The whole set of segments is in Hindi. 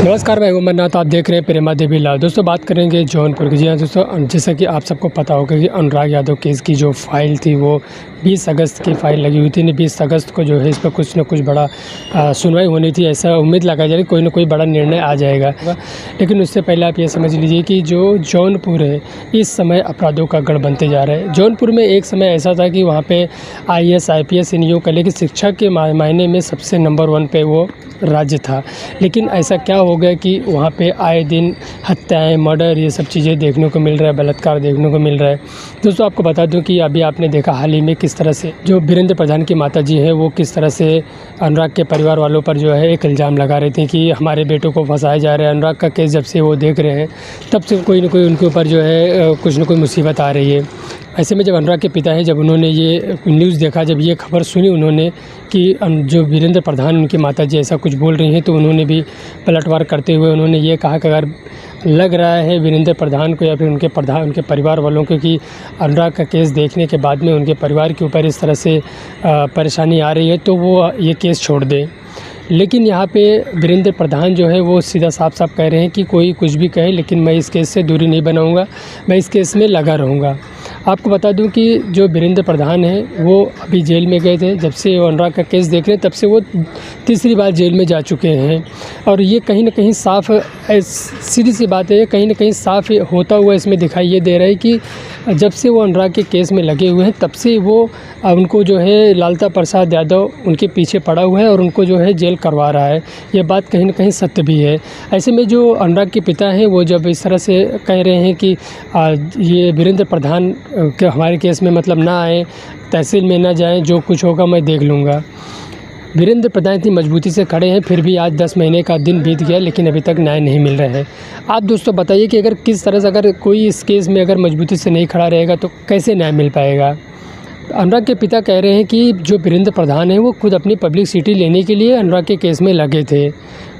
नमस्कार, मैं उमरनाथ। आप देख रहे हैं प्रेमा देवी लाल। दोस्तों बात करेंगे जौनपुर की। जी हाँ दोस्तों, जैसा कि आप सबको पता होगा कि अनुराग यादव केस की जो फ़ाइल थी वो 20 अगस्त की फ़ाइल लगी हुई थी। 20 अगस्त को जो है इस पर कुछ न कुछ बड़ा सुनवाई होनी थी। ऐसा उम्मीद लगाई जा रही कोई ना कोई बड़ा निर्णय आ जाएगा। लेकिन उससे पहले आप ये समझ लीजिए कि जो जौनपुर है इस समय अपराधों का गढ़ बनते जा रहा है। जौनपुर में एक समय ऐसा था कि वहाँ पे IAS IPS इन यूँ कह लें कि शिक्षा के मायने में सबसे नंबर 1 पे वो राज्य था। लेकिन ऐसा क्या हो गया कि वहाँ पे आए दिन हत्याएं, मर्डर, ये सब चीज़ें देखने को मिल रहा है, बलात्कार देखने को मिल रहा है। दोस्तों आपको बता दूं कि अभी आपने देखा हाल ही में किस तरह से जो वीरेंद्र प्रधान की माता जी है वो किस तरह से अनुराग के परिवार वालों पर जो है एक इल्ज़ाम लगा रहे थे कि हमारे बेटों को फंसाया जा रहा है। अनुराग का केस जब से वो देख रहे हैं तब से कोई ना कोई उनके ऊपर जो है कुछ ना कोई मुसीबत आ रही है। ऐसे में जब अनुराग के पिता हैं, जब उन्होंने ये न्यूज़ देखा, जब ये खबर सुनी उन्होंने कि जो वीरेंद्र प्रधान उनकी माताजी ऐसा कुछ बोल रही हैं, तो उन्होंने भी पलटवार करते हुए उन्होंने ये कहा कि अगर लग रहा है वीरेंद्र प्रधान को या फिर उनके परिवार वालों को कि अनुराग का केस देखने के बाद में उनके परिवार के ऊपर इस तरह से परेशानी आ रही है तो वो ये केस छोड़ दें। लेकिन यहाँ पे वीरेंद्र प्रधान जो है वो सीधा साफ साफ कह रहे हैं कि कोई कुछ भी कहे लेकिन मैं इस केस से दूरी नहीं बनाऊंगा, मैं इस केस में लगा रहूँगा। आपको बता दूं कि जो वीरेंद्र प्रधान हैं वो अभी जेल में गए थे। जब से वो अनुराग का केस देख रहे हैं तब से वो तीसरी बार जेल में जा चुके हैं। और ये कहीं ना कहीं साफ सीधी सी बात है, कहीं ना कहीं साफ होता हुआ इसमें दिखाई ये दे रहा है कि जब से वो अनुराग के केस में लगे हुए हैं तब से वो उनको जो है लालता प्रसाद यादव उनके पीछे पड़ा हुआ है और उनको जो है जेल करवा रहा है। ये बात कहीं ना कहीं सत्य भी है। ऐसे में जो अनुराग के पिता हैं वो जब इस तरह से कह रहे हैं कि ये वीरेंद्र प्रधान के हमारे केस में मतलब ना आए, तहसील में ना जाएं, जो कुछ होगा मैं देख लूँगा। वीरेंद्र प्रधान इतनी मजबूती से खड़े हैं, फिर भी आज 10 महीने का दिन बीत गया लेकिन अभी तक न्याय नहीं मिल रहा है। आप दोस्तों बताइए कि अगर किस तरह से अगर कोई इस केस में अगर मजबूती से नहीं खड़ा रहेगा तो कैसे न्याय मिल पाएगा। अनुराग के पिता कह रहे हैं कि जो वीरेंद्र प्रधान है वो खुद अपनी पब्लिसिटी लेने के लिए अनुराग के केस में लगे थे।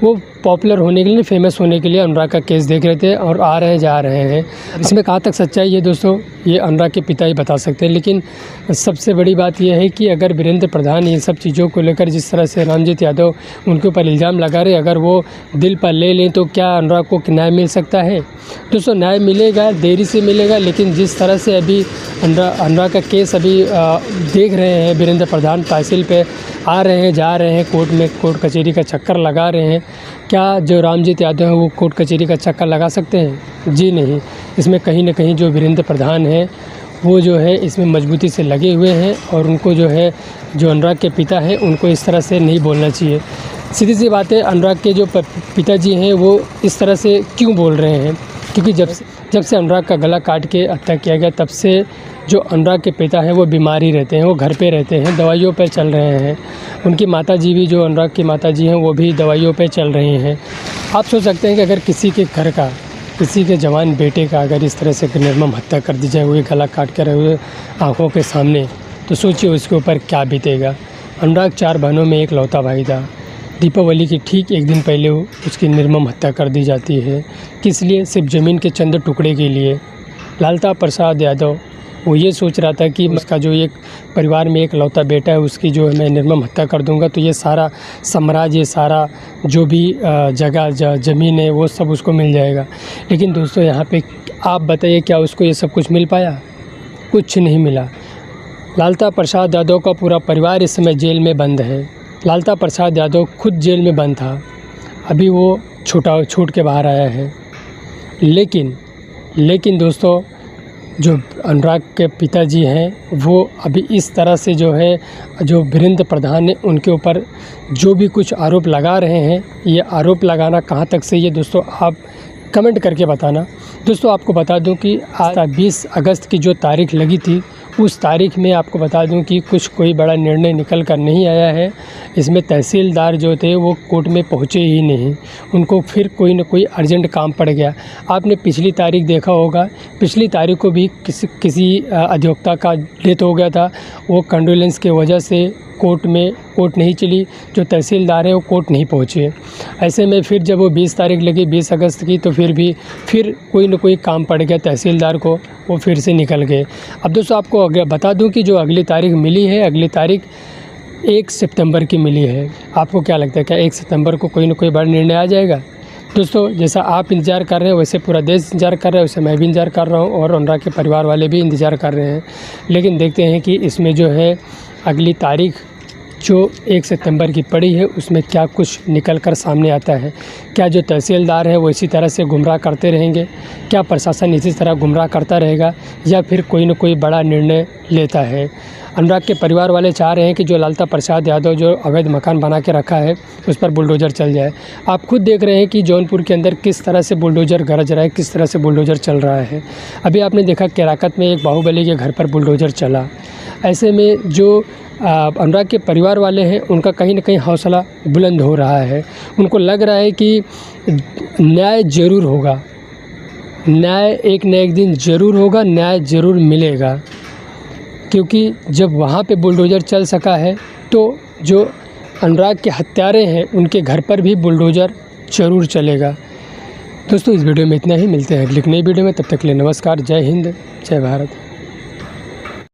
वो पॉपुलर होने के लिए, फेमस होने के लिए अनुराग का केस देख रहे थे और आ रहे जा रहे हैं। इसमें कहाँ तक सच्चाई है दोस्तों ये अनुराग के पिता ही बता सकते हैं। लेकिन सबसे बड़ी बात यह है कि अगर वीरेंद्र प्रधान इन सब चीज़ों को लेकर जिस तरह से रामजीत यादव उनके ऊपर इल्ज़ाम लगा रहे, अगर वो दिल पर ले लें तो क्या अनुराग को न्याय मिल सकता है। दोस्तों न्याय मिलेगा, देरी से मिलेगा, लेकिन जिस तरह से अभी अनुराग का केस अभी देख रहे हैं, वीरेंद्र प्रधान तहसील पे आ रहे हैं, जा रहे हैं, कोर्ट में कोर्ट कचहरी का चक्कर लगा रहे हैं, क्या जो रामजीत यादव हैं वो कोर्ट कचहरी का चक्कर लगा सकते हैं? जी नहीं। इसमें कहीं ना कहीं जो वीरेंद्र प्रधान हैं वो जो है इसमें मजबूती से लगे हुए हैं और उनको जो है जो अनुराग के पिता हैं उनको इस तरह से नहीं बोलना चाहिए। सीधी सी बात है, अनुराग के जो पिताजी हैं वो इस तरह से क्यों बोल रहे हैं, क्योंकि जब से अनुराग का गला काट के हत्या किया गया तब से जो अनुराग के पिता हैं वो बीमार ही रहते हैं, वो घर पे रहते हैं, दवाइयों पे चल रहे हैं। उनकी माताजी भी, जो अनुराग की माताजी हैं वो भी दवाइयों पे चल रही हैं। आप सोच सकते हैं कि अगर किसी के घर का, किसी के जवान बेटे का अगर इस तरह से निर्मम हत्या कर दी जाए, वो गला काट कर हुए आँखों के सामने, तो सोचिए उसके ऊपर क्या बीतेगा। अनुराग 4 बहनों में एक लौता भाई था। दीपावली की ठीक एक दिन पहले उसकी निर्मम हत्या कर दी जाती है। किस लिए? सिर्फ ज़मीन के चंद टुकड़े के लिए। लालता प्रसाद यादव वो ये सोच रहा था कि उसका जो एक परिवार में एक लौता बेटा है उसकी जो मैं निर्मम हत्या कर दूंगा तो ये सारा साम्राज्य, ये सारा जो भी जगह ज़मीन है वो सब उसको मिल जाएगा। लेकिन दोस्तों यहाँ पे आप बताइए क्या उसको ये सब कुछ मिल पाया? कुछ नहीं मिला। लालता प्रसाद यादव का पूरा परिवार इस समय जेल में बंद है। लालता प्रसाद यादव खुद जेल में बंद था, अभी वो छूट के बाहर आया है। लेकिन दोस्तों जो अनुराग के पिताजी हैं वो अभी इस तरह से जो है जो वीरेंद्र प्रधान ने उनके ऊपर जो भी कुछ आरोप लगा रहे हैं, ये आरोप लगाना कहाँ तक सही है दोस्तों आप कमेंट करके बताना। दोस्तों आपको बता दूं कि आज 20 अगस्त की जो तारीख लगी थी उस तारीख में आपको बता दूं कि कोई बड़ा निर्णय निकल कर नहीं आया है। इसमें तहसीलदार जो थे वो कोर्ट में पहुंचे ही नहीं, उनको फिर कोई न कोई अर्जेंट काम पड़ गया। आपने पिछली तारीख देखा होगा, पिछली तारीख को भी किसी अधिवक्ता का डेथ हो गया था। वो कंडोलेंस के वजह से कोर्ट नहीं चली, जो तहसीलदार हैं वो कोर्ट नहीं पहुँचे। ऐसे में फिर जब वो 20 तारीख लगी 20 अगस्त की, तो फिर कोई न कोई काम पड़ गया तहसीलदार को, वो फिर से निकल गए। अब दोस्तों आपको बता दूं कि जो अगली तारीख मिली है, अगली तारीख 1 सितंबर की मिली है। आपको क्या लगता है, क्या 1 सितंबर को कोई न कोई बड़ा निर्णय आ जाएगा? दोस्तों जैसा आप इंतज़ार कर रहे हैं वैसे पूरा देश इंतज़ार कर रहा है, वैसे मैं भी इंतज़ार कर रहा हूँ और अनुराग के परिवार वाले भी इंतज़ार कर रहे हैं। लेकिन देखते हैं कि इसमें जो है अगली तारीख जो 1 सितंबर की पड़ी है उसमें क्या कुछ निकल कर सामने आता है। क्या जो तहसीलदार है वो इसी तरह से गुमराह करते रहेंगे, क्या प्रशासन इसी तरह गुमराह करता रहेगा, या फिर कोई न कोई बड़ा निर्णय लेता है। अनुराग के परिवार वाले चाह रहे हैं कि जो लालता प्रसाद यादव जो अवैध मकान बना के रखा है उस पर बुलडोज़र चल जाए। आप खुद देख रहे हैं कि जौनपुर के अंदर किस तरह से बुलडोज़र गरज रहा है, किस तरह से बुलडोज़र चल रहा है। अभी आपने देखा केराकत में एक बाहुबली के घर पर बुलडोज़र चला। ऐसे में जो अनुराग के परिवार वाले हैं उनका कहीं न कहीं हौसला बुलंद हो रहा है। उनको लग रहा है कि न्याय ज़रूर होगा, न्याय एक न एक दिन ज़रूर होगा, न्याय ज़रूर मिलेगा। क्योंकि जब वहाँ पे बुलडोज़र चल सका है तो जो अनुराग के हत्यारे हैं उनके घर पर भी बुलडोज़र ज़रूर चलेगा। दोस्तों इस वीडियो में इतना ही, मिलते हैं अगली नई वीडियो में, तब तक के लिए नमस्कार, जय हिंद, जय भारत।